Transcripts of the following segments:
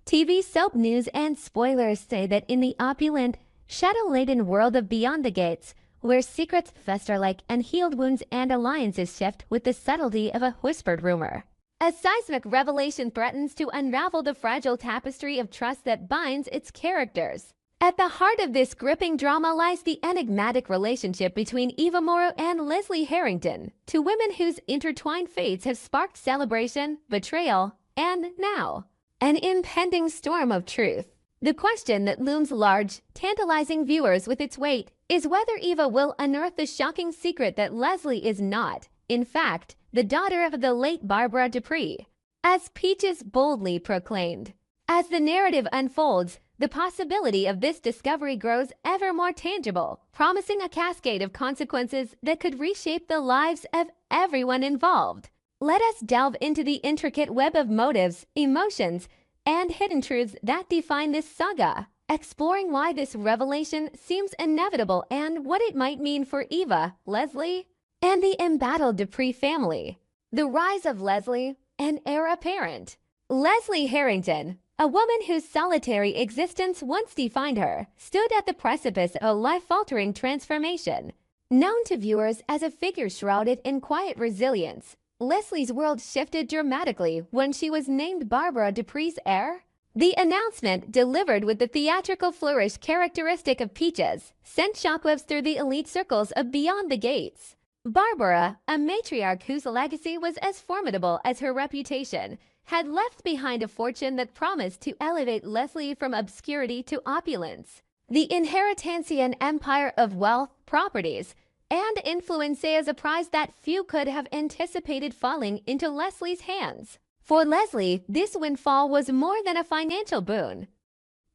TV soap news and spoilers say that in the opulent, shadow-laden world of Beyond the Gates, where secrets fester like unhealed wounds and alliances shift with the subtlety of a whispered rumor, a seismic revelation threatens to unravel the fragile tapestry of trust that binds its characters. At the heart of this gripping drama lies the enigmatic relationship between Eva Morrow and Leslie Harrington, two women whose intertwined fates have sparked celebration, betrayal, and now, an impending storm of truth. The question that looms large, tantalizing viewers with its weight, is whether Eva will unearth the shocking secret that Leslie is not, in fact, the daughter of the late Barbara Dupri, as Peaches boldly proclaimed. As the narrative unfolds, the possibility of this discovery grows ever more tangible, promising a cascade of consequences that could reshape the lives of everyone involved. Let us delve into the intricate web of motives, emotions, and hidden truths that define this saga, exploring why this revelation seems inevitable and what it might mean for Eva, Leslie, and the embattled Dupri family. The rise of Leslie, an heir apparent. Leslie Harrington, a woman whose solitary existence once defined her, stood at the precipice of a life-altering transformation. Known to viewers as a figure shrouded in quiet resilience, Leslie's world shifted dramatically when she was named Barbara Dupri's heir. The announcement, delivered with the theatrical flourish characteristic of Peaches, sent shockwaves through the elite circles of Beyond the Gates. Barbara, a matriarch whose legacy was as formidable as her reputation, had left behind a fortune that promised to elevate Leslie from obscurity to opulence. The inheritance empire of wealth, properties, and influence is a prize that few could have anticipated falling into Leslie's hands. For Leslie, this windfall was more than a financial boon.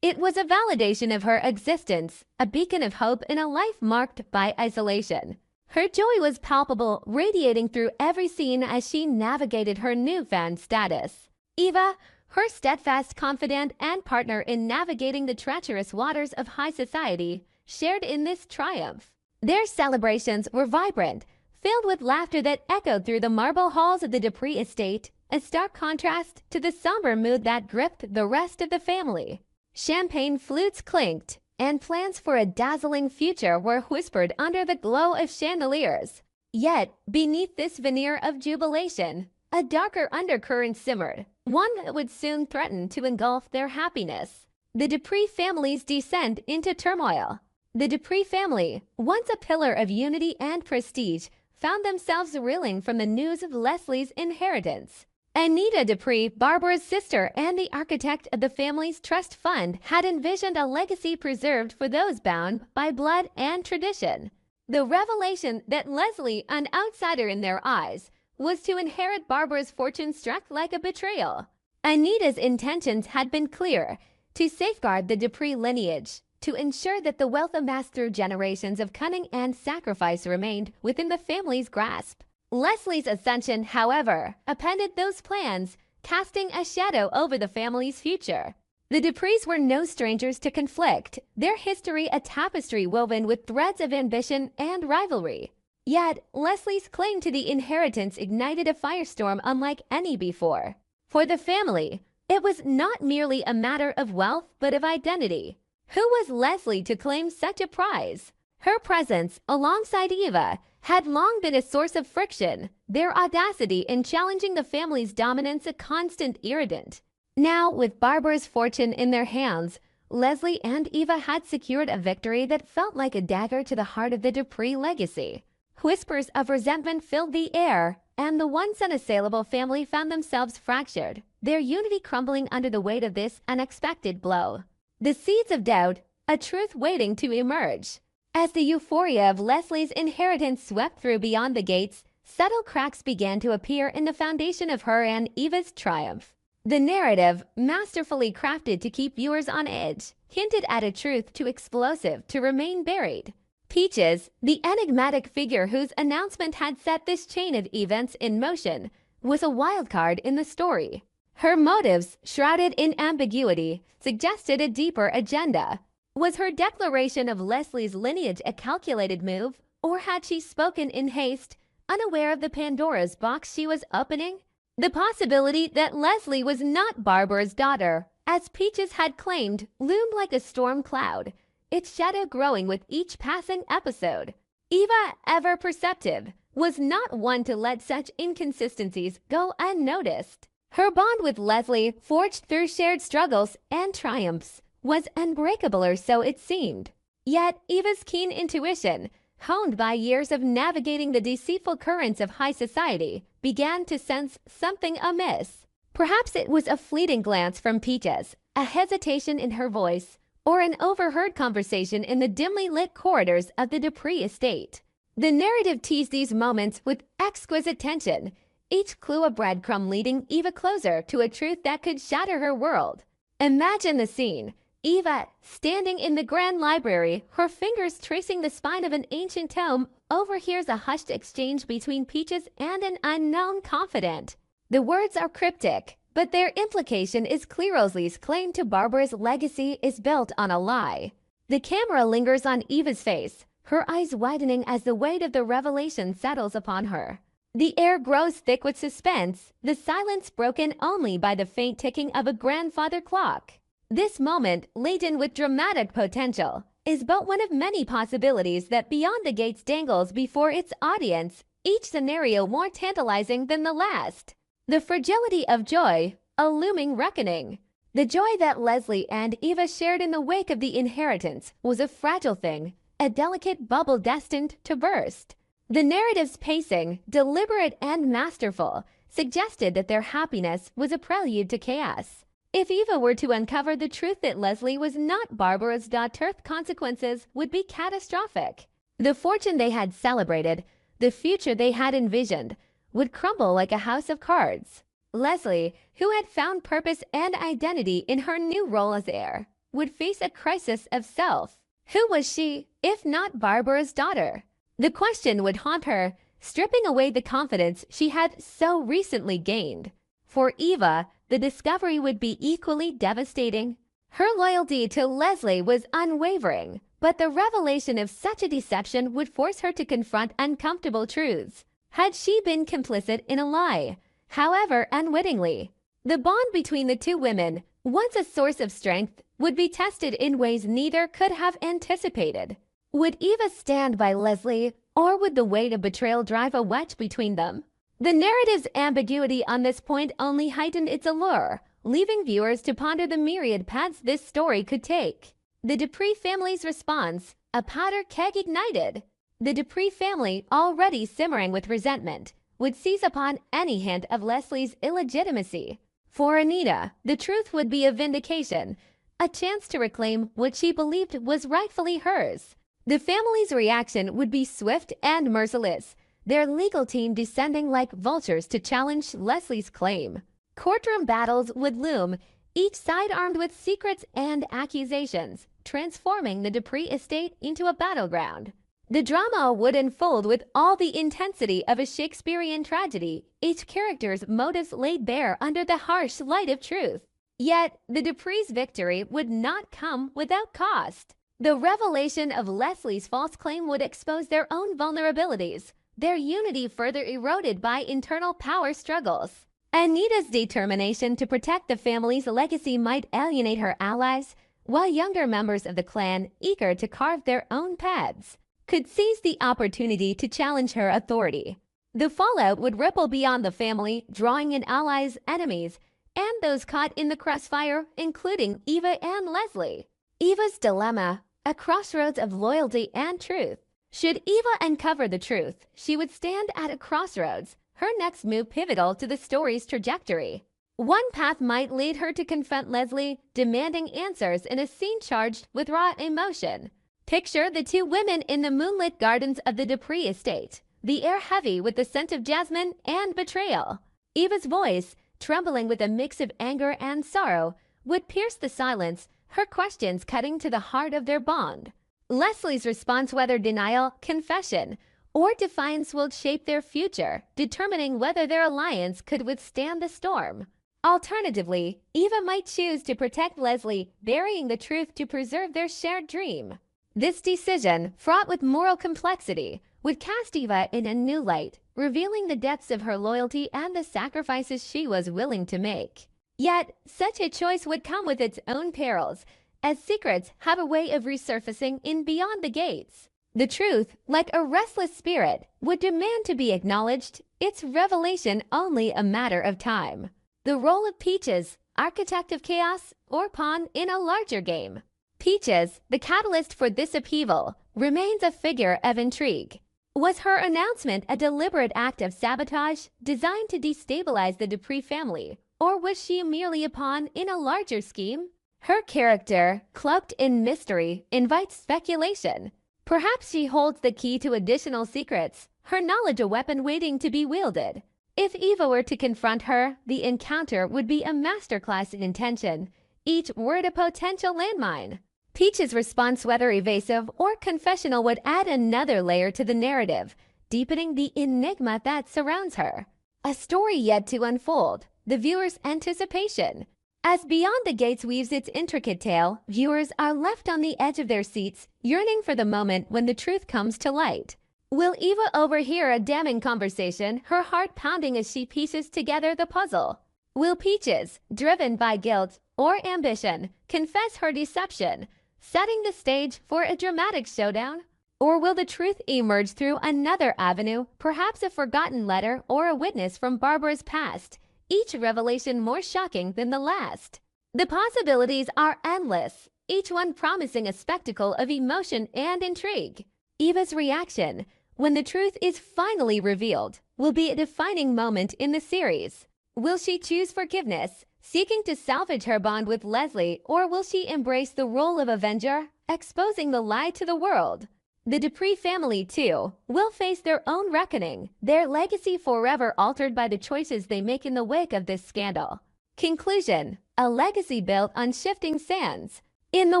It was a validation of her existence, a beacon of hope in a life marked by isolation. Her joy was palpable, radiating through every scene as she navigated her newfound status. Eva, her steadfast confidant and partner in navigating the treacherous waters of high society, shared in this triumph. Their celebrations were vibrant, filled with laughter that echoed through the marble halls of the Dupri estate, a stark contrast to the somber mood that gripped the rest of the family. Champagne flutes clinked, and plans for a dazzling future were whispered under the glow of chandeliers. Yet, beneath this veneer of jubilation, a darker undercurrent simmered, one that would soon threaten to engulf their happiness. The Dupri family's descent into turmoil. The Dupri family, once a pillar of unity and prestige, found themselves reeling from the news of Leslie's inheritance. Anita Dupri, Barbara's sister and the architect of the family's trust fund, had envisioned a legacy preserved for those bound by blood and tradition. The revelation that Leslie, an outsider in their eyes, was to inherit Barbara's fortune struck like a betrayal. Anita's intentions had been clear: to safeguard the Dupri lineage, to ensure that the wealth amassed through generations of cunning and sacrifice remained within the family's grasp. Leslie's ascension, however, upended those plans, casting a shadow over the family's future. The Dupris were no strangers to conflict, their history a tapestry woven with threads of ambition and rivalry. Yet, Leslie's claim to the inheritance ignited a firestorm unlike any before. For the family, it was not merely a matter of wealth but of identity. Who was Leslie to claim such a prize? Her presence, alongside Eva, had long been a source of friction, their audacity in challenging the family's dominance a constant irritant. Now, with Barbara's fortune in their hands, Leslie and Eva had secured a victory that felt like a dagger to the heart of the Dupri legacy. Whispers of resentment filled the air, and the once unassailable family found themselves fractured, their unity crumbling under the weight of this unexpected blow. The seeds of doubt, a truth waiting to emerge. As the euphoria of Leslie's inheritance swept through Beyond the Gates, subtle cracks began to appear in the foundation of her and Eva's triumph. The narrative, masterfully crafted to keep viewers on edge, hinted at a truth too explosive to remain buried. Peaches, the enigmatic figure whose announcement had set this chain of events in motion, was a wildcard in the story. Her motives, shrouded in ambiguity, suggested a deeper agenda. Was her declaration of Leslie's lineage a calculated move, or had she spoken in haste, unaware of the Pandora's box she was opening? The possibility that Leslie was not Barbara's daughter, as Peaches had claimed, loomed like a storm cloud, its shadow growing with each passing episode. Eva, ever perceptive, was not one to let such inconsistencies go unnoticed. Her bond with Leslie, forged through shared struggles and triumphs, was unbreakable, or so it seemed. Yet Eva's keen intuition, honed by years of navigating the deceitful currents of high society, began to sense something amiss. Perhaps it was a fleeting glance from Peaches, a hesitation in her voice, or an overheard conversation in the dimly lit corridors of the Dupri estate. The narrative teased these moments with exquisite tension, each clue a breadcrumb leading Eva closer to a truth that could shatter her world. Imagine the scene. Eva, standing in the grand library, her fingers tracing the spine of an ancient tome, overhears a hushed exchange between Peaches and an unknown confidant. The words are cryptic, but their implication is clear. Leslie's claim to Barbara's legacy is built on a lie. The camera lingers on Eva's face, her eyes widening as the weight of the revelation settles upon her. The air grows thick with suspense, the silence broken only by the faint ticking of a grandfather clock. This moment, laden with dramatic potential, is but one of many possibilities that Beyond the Gates dangles before its audience, each scenario more tantalizing than the last. The fragility of joy, a looming reckoning. The joy that Leslie and Eva shared in the wake of the inheritance was a fragile thing, a delicate bubble destined to burst. The narrative's pacing, deliberate and masterful, suggested that their happiness was a prelude to chaos. If Eva were to uncover the truth that Leslie was not Barbara's daughter, consequences would be catastrophic. The fortune they had celebrated, the future they had envisioned, would crumble like a house of cards. Leslie, who had found purpose and identity in her new role as heir, would face a crisis of self. Who was she, if not Barbara's daughter? The question would haunt her, stripping away the confidence she had so recently gained. For Eva, the discovery would be equally devastating. Her loyalty to Leslie was unwavering, but the revelation of such a deception would force her to confront uncomfortable truths. Had she been complicit in a lie, however unwittingly? The bond between the two women, once a source of strength, would be tested in ways neither could have anticipated. Would Eva stand by Leslie, or would the weight of betrayal drive a wedge between them? The narrative's ambiguity on this point only heightened its allure, leaving viewers to ponder the myriad paths this story could take. The Dupri family's response, a powder keg ignited. The Dupri family, already simmering with resentment, would seize upon any hint of Leslie's illegitimacy. For Anita, the truth would be a vindication, a chance to reclaim what she believed was rightfully hers. The family's reaction would be swift and merciless, their legal team descending like vultures to challenge Leslie's claim. Courtroom battles would loom, each side armed with secrets and accusations, transforming the Dupri estate into a battleground. The drama would unfold with all the intensity of a Shakespearean tragedy, each character's motives laid bare under the harsh light of truth. Yet, the Dupri's victory would not come without cost. The revelation of Leslie's false claim would expose their own vulnerabilities, their unity further eroded by internal power struggles. Anita's determination to protect the family's legacy might alienate her allies, while younger members of the clan, eager to carve their own paths, could seize the opportunity to challenge her authority. The fallout would ripple beyond the family, drawing in allies, enemies, and those caught in the crossfire, including Eva and Leslie. Eva's dilemma, a crossroads of loyalty and truth. Should Eva uncover the truth, she would stand at a crossroads, her next move pivotal to the story's trajectory. One path might lead her to confront Leslie, demanding answers in a scene charged with raw emotion. Picture the two women in the moonlit gardens of the Dupri estate, the air heavy with the scent of jasmine and betrayal. Eva's voice, trembling with a mix of anger and sorrow, would pierce the silence, her questions cutting to the heart of their bond. Leslie's response, whether denial, confession, or defiance, will shape their future, determining whether their alliance could withstand the storm. Alternatively, Eva might choose to protect Leslie, burying the truth to preserve their shared dream. This decision, fraught with moral complexity, would cast Eva in a new light, revealing the depths of her loyalty and the sacrifices she was willing to make. Yet, such a choice would come with its own perils, as secrets have a way of resurfacing in Beyond the Gates. The truth, like a restless spirit, would demand to be acknowledged, its revelation only a matter of time. The role of Peaches, architect of chaos, or pawn in a larger game. Peaches, the catalyst for this upheaval, remains a figure of intrigue. Was her announcement a deliberate act of sabotage designed to destabilize the Dupri family, or was she merely a pawn in a larger scheme? Her character, cloaked in mystery, invites speculation. Perhaps she holds the key to additional secrets, her knowledge a weapon waiting to be wielded. If Eva were to confront her, the encounter would be a masterclass in intention, each word a potential landmine. Peach's response, whether evasive or confessional, would add another layer to the narrative, deepening the enigma that surrounds her. A story yet to unfold, the viewer's anticipation. As Beyond the Gates weaves its intricate tale, viewers are left on the edge of their seats, yearning for the moment when the truth comes to light. Will Eva overhear a damning conversation, her heart pounding as she pieces together the puzzle? Will Peaches, driven by guilt or ambition, confess her deception, setting the stage for a dramatic showdown? Or will the truth emerge through another avenue, perhaps a forgotten letter or a witness from Barbara's past, each revelation more shocking than the last? The possibilities are endless, each one promising a spectacle of emotion and intrigue. Eva's reaction, when the truth is finally revealed, will be a defining moment in the series. Will she choose forgiveness, seeking to salvage her bond with Leslie, or will she embrace the role of avenger, exposing the lie to the world? The Dupri family, too, will face their own reckoning, their legacy forever altered by the choices they make in the wake of this scandal. Conclusion: a legacy built on shifting sands. In the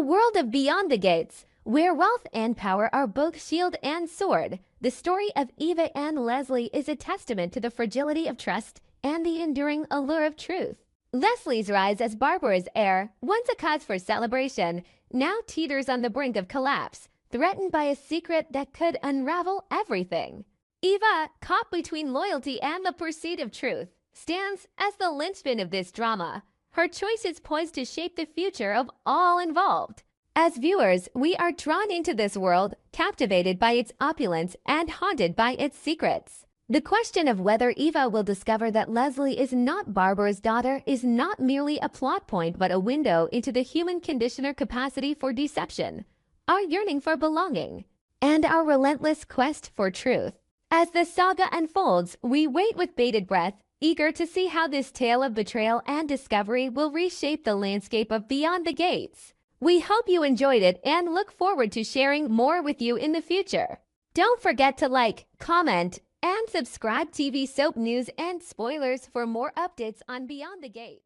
world of Beyond the Gates, where wealth and power are both shield and sword, the story of Eva and Leslie is a testament to the fragility of trust and the enduring allure of truth. Leslie's rise as Barbara's heir, once a cause for celebration, now teeters on the brink of collapse, threatened by a secret that could unravel everything. Eva, caught between loyalty and the pursuit of truth, stands as the linchpin of this drama. Her choice is poised to shape the future of all involved. As viewers, we are drawn into this world, captivated by its opulence and haunted by its secrets. The question of whether Eva will discover that Leslie is not Barbara's daughter is not merely a plot point but a window into the human conditioner's capacity for deception, our yearning for belonging, and our relentless quest for truth. As the saga unfolds, we wait with bated breath, eager to see how this tale of betrayal and discovery will reshape the landscape of Beyond the Gates. We hope you enjoyed it and look forward to sharing more with you in the future. Don't forget to like, comment, and subscribe TV Soap News and Spoilers for more updates on Beyond the Gates.